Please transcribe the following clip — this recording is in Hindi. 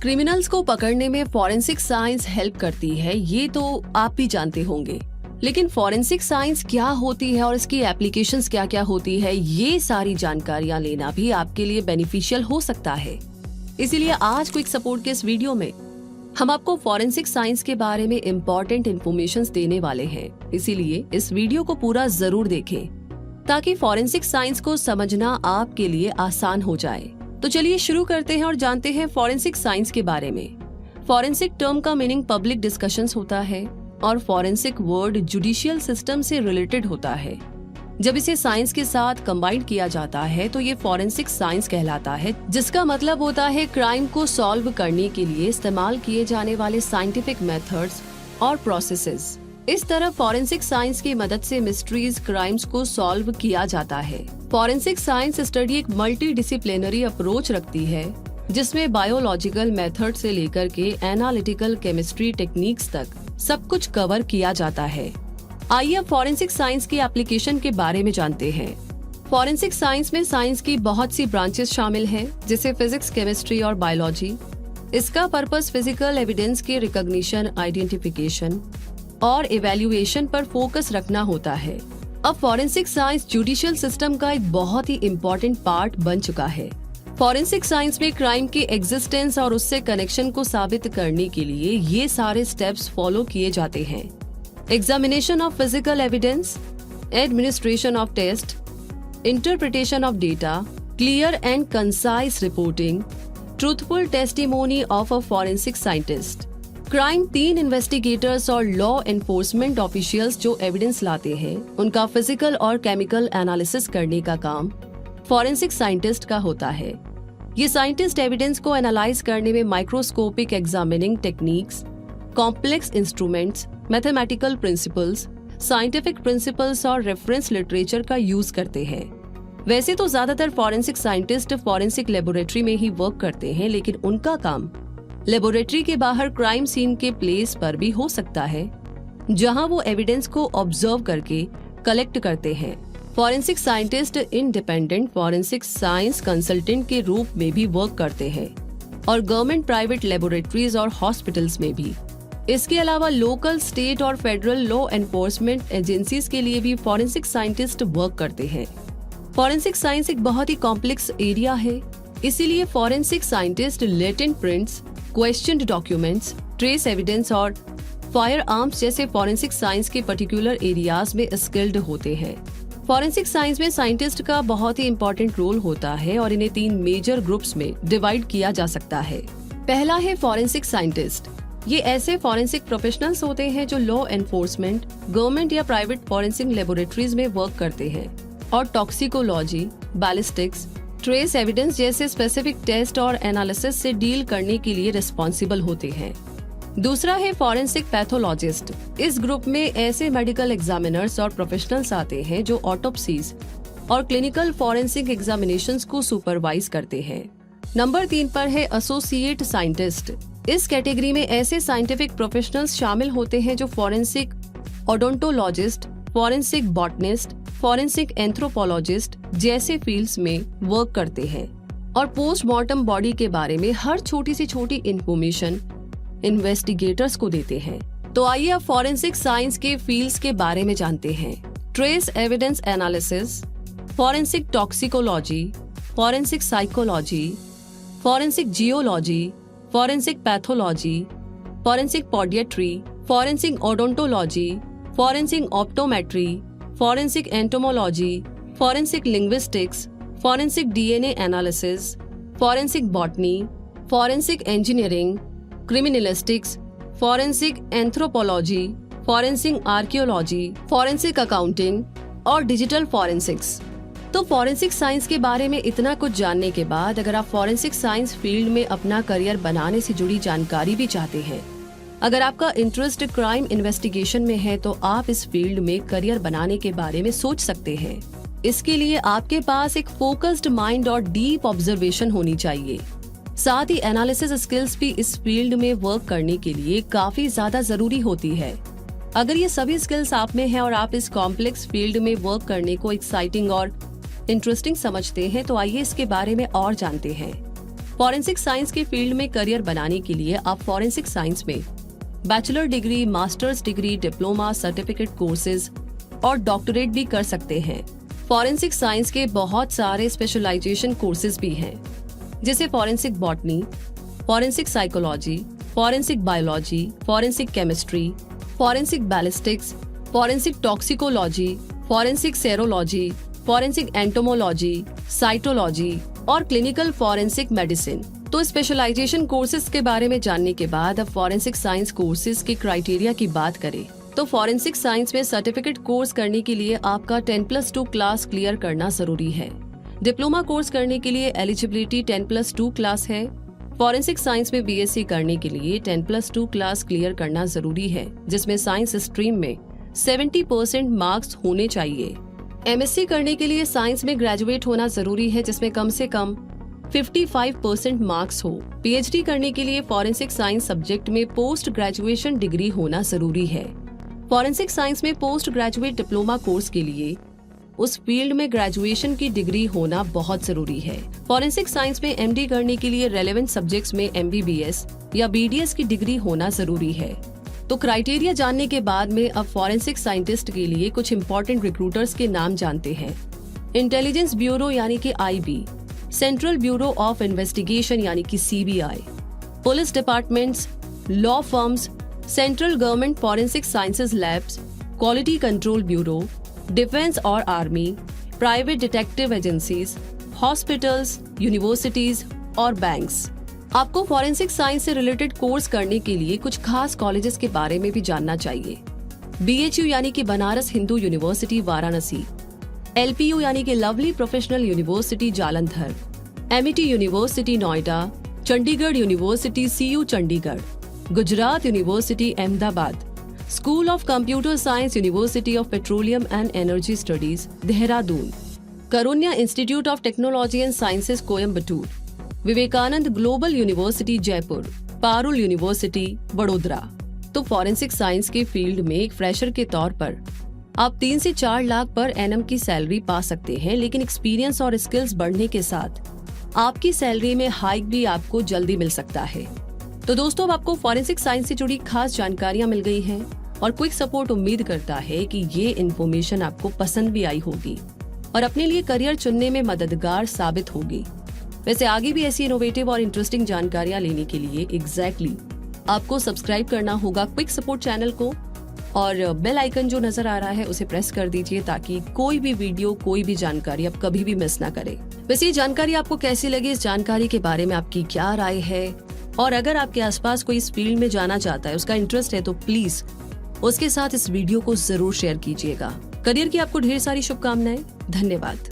क्रिमिनल्स को पकड़ने में फॉरेंसिक साइंस हेल्प करती है, ये तो आप भी जानते होंगे। लेकिन फॉरेंसिक साइंस क्या होती है और इसकी एप्लीकेशंस क्या-क्या होती है, ये सारी जानकारियां लेना भी आपके लिए बेनिफिशियल हो सकता है। इसीलिए आज क्विक सपोर्ट के इस वीडियो में हम आपको फॉरेंसिक साइंस के बारे में इम्पोर्टेंट इन्फॉर्मेशन देने वाले हैं। इसीलिए इस वीडियो को पूरा जरूर देखें ताकि फॉरेंसिक साइंस को समझना आपके लिए आसान हो जाए। तो चलिए शुरू करते हैं और जानते हैं फॉरेंसिक साइंस के बारे में। फॉरेंसिक टर्म का मीनिंग पब्लिक डिस्कशंस होता है और फॉरेंसिक वर्ड जुडिशियल सिस्टम से रिलेटेड होता है। जब इसे साइंस के साथ कंबाइन किया जाता है तो ये फॉरेंसिक साइंस कहलाता है, जिसका मतलब होता है क्राइम को सॉल्व करने के लिए इस्तेमाल किए जाने वाले साइंटिफिक मेथड्स और प्रोसेसेस। इस तरह फॉरेंसिक साइंस की मदद से मिस्ट्रीज, क्राइम्स को सॉल्व किया जाता है। फॉरेंसिक साइंस स्टडी एक मल्टी डिसिप्लिनरी अप्रोच रखती है, जिसमें बायोलॉजिकल मेथड से लेकर के एनालिटिकल केमिस्ट्री टेक्निक्स तक सब कुछ कवर किया जाता है। आइए अब फॉरेंसिक साइंस की एप्लीकेशन के बारे में जानते हैं। फॉरेंसिक साइंस में साइंस की बहुत सी ब्रांचेस शामिल हैं, जैसे फिजिक्स, केमिस्ट्री और बायोलॉजी। इसका पर्पस फिजिकल एविडेंस के रिकॉग्निशन, आइडेंटिफिकेशन और इवैल्यूएशन पर फोकस रखना होता है। अब फॉरेंसिक साइंस जुडिशियल सिस्टम का एक बहुत ही इम्पोर्टेंट पार्ट बन चुका है। फॉरेंसिक साइंस में क्राइम की एग्जिस्टेंस और उससे कनेक्शन को साबित करने के लिए ये सारे स्टेप्स फॉलो किए जाते हैं। Examination of physical evidence, administration of test, interpretation of data, clear and concise reporting, truthful testimony of a forensic scientist. Crime 3 investigators और लॉ एनफोर्समेंट ऑफिशियल्स जो एविडेंस लाते हैं, उनका फिजिकल और केमिकल एनालिसिस करने का काम फॉरेंसिक साइंटिस्ट का होता है। ये साइंटिस्ट एविडेंस को एनालाइज करने में microscopic examining techniques, complex instruments, mathematical principles, scientific principles और रेफरेंस लिटरेचर का यूज करते हैं। वैसे तो ज्यादातर फॉरेंसिक साइंटिस्ट फॉरेंसिक लेबोरेटरी में ही वर्क करते हैं, लेकिन उनका काम लेबोरेटरी के बाहर क्राइम सीन के प्लेस पर भी हो सकता है, जहां वो एविडेंस को ऑब्जर्व करके कलेक्ट करते हैं। Forensic scientist independent forensic science consultant के रूप में भी वर्क करते हैं और गवर्नमेंट, प्राइवेट लेबोरेटरीज और हॉस्पिटल्स में भी। इसके अलावा लोकल, स्टेट और फेडरल लॉ एनफोर्समेंट एजेंसीज के लिए भी फॉरेंसिक साइंटिस्ट वर्क करते हैं। फॉरेंसिक साइंस एक बहुत ही कॉम्प्लेक्स एरिया है, इसीलिए forensic scientist latent prints, questioned documents, trace evidence और फायर आर्म्स जैसे फॉरेंसिक साइंस के पर्टिकुलर एरियाज में स्किल्ड होते हैं। फॉरेंसिक साइंस में साइंटिस्ट का बहुत ही इम्पोर्टेंट रोल होता है और इन्हें 3 मेजर ग्रुप्स में डिवाइड किया जा सकता है। पहला है फॉरेंसिक साइंटिस्ट। ये ऐसे फॉरेंसिक प्रोफेशनल्स होते हैं जो लॉ एनफोर्समेंट, गवर्नमेंट या प्राइवेट फॉरेंसिक लेबोरेटरीज में वर्क करते हैं और टॉक्सिकोलॉजी, बैलिस्टिक्स, ट्रेस एविडेंस जैसे स्पेसिफिक टेस्ट और एनालिसिस से डील करने के लिए रिस्पॉन्सिबल होते हैं। दूसरा है फॉरेंसिक पैथोलॉजिस्ट। इस ग्रुप में ऐसे मेडिकल एग्जामिनर्स और प्रोफेशनल्स आते हैं जो ऑटोप्सीज और क्लिनिकल फॉरेंसिक एग्जामिनेशंस को सुपरवाइज करते हैं। नंबर 3 पर है एसोसिएट साइंटिस्ट। इस कैटेगरी में ऐसे साइंटिफिक प्रोफेशनल्स शामिल होते हैं जो forensic odontologist, forensic botanist, forensic anthropologist जैसे फील्ड्स में वर्क करते हैं और पोस्टमार्टम बॉडी के बारे में हर छोटी से छोटी इंफॉर्मेशन इन्वेस्टिगेटर्स को देते हैं। तो आइए अब फॉरेंसिक साइंस के फील्ड्स के बारे में जानते हैं। Trace evidence analysis, forensic toxicology, forensic psychology, forensic geology, forensic pathology, forensic podiatry, forensic odontology, forensic optometry, forensic entomology, forensic linguistics, forensic DNA analysis, forensic botany, forensic engineering, criminalistics, forensic anthropology, forensic archaeology, forensic accounting और डिजिटल फॉरेंसिक्स। तो फॉरेंसिक साइंस के बारे में इतना कुछ जानने के बाद अगर आप फॉरेंसिक साइंस फील्ड में अपना करियर बनाने से जुड़ी जानकारी भी चाहते हैं, अगर आपका इंटरेस्ट क्राइम इन्वेस्टिगेशन में है, तो आप इस फील्ड में करियर बनाने के बारे में सोच सकते हैं। इसके लिए आपके पास एक फोकस्ड माइंड और डीप ऑब्जर्वेशन होनी चाहिए। साथ ही एनालिसिस स्किल्स भी इस फील्ड में वर्क करने के लिए काफी ज्यादा जरूरी होती है। अगर ये सभी स्किल्स आप में हैं और आप इस कॉम्प्लेक्स फील्ड में वर्क करने को एक्साइटिंग और इंटरेस्टिंग समझते हैं, तो आइए इसके बारे में और जानते हैं। फॉरेंसिक साइंस के फील्ड में करियर बनाने के लिए आप फॉरेंसिक साइंस में bachelor degree, masters degree, diploma, certificate courses और डॉक्टरेट भी कर सकते हैं। फॉरेंसिक साइंस के बहुत सारे स्पेशलाइजेशन कोर्सेज भी हैं, जैसे forensic botany, forensic psychology, forensic biology, forensic chemistry, forensic ballistics, forensic toxicology, forensic serology, forensic entomology, cytology और क्लिनिकल फॉरेंसिक मेडिसिन। तो स्पेशलाइजेशन कोर्सेज के बारे में जानने के बाद अब फॉरेंसिक साइंस कोर्सेज के क्राइटेरिया की बात करें तो फॉरेंसिक साइंस में सर्टिफिकेट कोर्स करने के लिए आपका 10+2 क्लास क्लियर करना जरूरी है। डिप्लोमा कोर्स करने के लिए एलिजिबिलिटी 10+2 क्लास है। फॉरेंसिक साइंस में बीएससी करने के लिए 10+2 क्लास क्लियर करना जरूरी है, जिसमें साइंस स्ट्रीम में 70% मार्क्स होने चाहिए। एमएससी करने के लिए साइंस में ग्रेजुएट होना जरूरी है, जिसमें कम से कम 55% मार्क्स हो। पीएचडी करने के लिए फॉरेंसिक साइंस सब्जेक्ट में पोस्ट ग्रेजुएशन डिग्री होना जरूरी है। फॉरेंसिक साइंस में पोस्ट ग्रेजुएट डिप्लोमा कोर्स के लिए उस फील्ड में ग्रेजुएशन की डिग्री होना बहुत जरूरी है। फॉरेंसिक साइंस में एमडी करने के लिए रेलेवेंट सब्जेक्ट्स में एमबीबीएस या बीडीएस की डिग्री होना जरूरी है। तो क्राइटेरिया जानने के बाद में अब फॉरेंसिक साइंटिस्ट के लिए कुछ इंपॉर्टेंट रिक्रूटर्स के नाम जानते हैं। इंटेलिजेंस ब्यूरो यानी कि IB, central bureau of investigation यानी कि CBI, police departments, law firms, central government forensic sciences labs, quality control bureau, defence और army, private detective agencies, hospitals, universities और बैंक्स। आपको फॉरेंसिक साइंस से रिलेटेड कोर्स करने के लिए कुछ खास कॉलेजेस के बारे में भी जानना चाहिए। बीएचयू यानी कि बनारस हिंदू यूनिवर्सिटी वाराणसी, एलपीयू यानी कि Lovely Professional University Jalandhar, Amity University Noida, Chandigarh University CU Chandigarh, Gujarat University Ahmedabad, School of Computer Science University of Petroleum and Energy Studies Dehradun, Karunya Institute of Technology and Sciences Coimbatore, Vivekananda Global University Jaipur, Parul University Vadodara. तो फॉरेंसिक साइंस के फील्ड में एक फ्रेशर के तौर पर आप 3 से 4 लाख पर एनएम की सैलरी पा सकते हैं, लेकिन एक्सपीरियंस और स्किल्स बढ़ने के साथ आपकी सैलरी में हाइक भी आपको जल्दी मिल सकता है। तो दोस्तों, अब आपको फॉरेंसिक साइंस से जुड़ी खास जानकारियां मिल गई हैं और क्विक सपोर्ट उम्मीद करता है कि ये इन्फॉर्मेशन आपको पसंद भी आई होगी और अपने लिए करियर चुनने में मददगार साबित होगी। वैसे आगे भी ऐसी इनोवेटिव और इंटरेस्टिंग जानकारियां लेने के लिए एग्जैक्टली आपको सब्सक्राइब करना होगा क्विक सपोर्ट चैनल को और बेल आइकन जो नजर आ रहा है उसे प्रेस कर दीजिए ताकि कोई भी वीडियो, कोई भी जानकारी आप कभी भी मिस ना करें। वैसे ये जानकारी आपको कैसी लगी, इस जानकारी के बारे में आपकी क्या राय है, और अगर आपके आसपास कोई इस फील्ड में जाना चाहता है, उसका इंटरेस्ट है, तो प्लीज उसके साथ इस वीडियो को जरूर शेयर कीजिएगा। करियर की आपको ढेर सारी शुभकामनाएं। धन्यवाद।